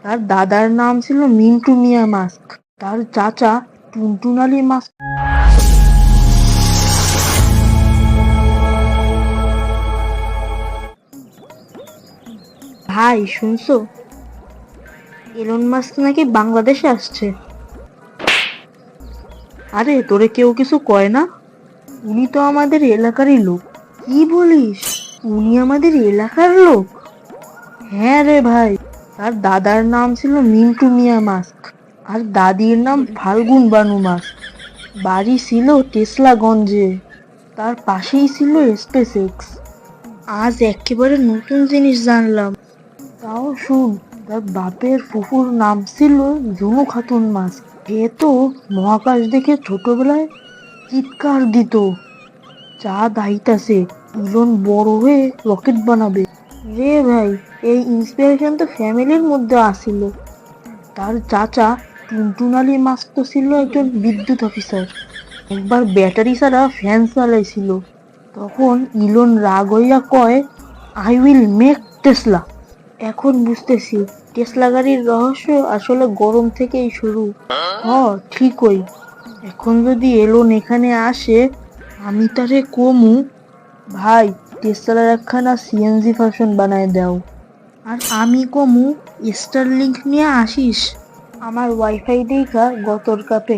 তার দাদার নাম ছিল মিন্টু মিয়া মাস্ক, তার চাচা টুনটুন আলী মাস্ক। ভাই শুনছো, এলন মাস্ক নাকি বাংলাদেশে আসছে। আরে তোরে কেউ কিছু কয় না? উনি তো আমাদের এলাকারই লোক। কি বলিস, উনি আমাদের এলাকার লোক? হ্যাঁ রে ভাই, তার দাদার নাম ছিল মিন্টু মিয়া মাস্ক, আর দাদির নাম ফাল্গুন বানু মাস্ক। বাড়ি ছিল টেসলাগঞ্জে, তার পাশেই ছিল স্পেস এক্স। আজ একেবারে নতুন জিনিস জানলাম। তাও শুন, তার বাপের ফুফুর নাম ছিল জুনু খাতুন মাস্ক। এ তো মহাকাশ দেখে ছোটবেলায় চিৎকার দিত, চাঁদ আইতাছে, ইলন বড় হয়ে রকেট বানাবে। রে ভাই, এই ইন্সপিরেশন তো ফ্যামিলির মধ্যে আসিল। তার চাচা টুনটুন আলী মাস্ক তো ছিল একজন বিদ্যুৎ অফিসার। একবার ব্যাটারি ছাড়া ফ্যান চালাইছিল, তখন ইলন রাগ হইয়া কয়, আই উইল মেক টেসলা। এখন বুঝতেছি টেসলা গাড়ির রহস্য আসলে গরম থেকেই শুরু। হ, ঠিকই। এখন যদি এলোন এখানে আসে, আমি তারে কমু, ভাই টেসলার একখানা সিএনজি ভার্সন বানায় দাও। আর আমি কমু, স্টারলিংক নিয়ে আসিস, আমার ওয়াইফাই দেখা গতর কাপে।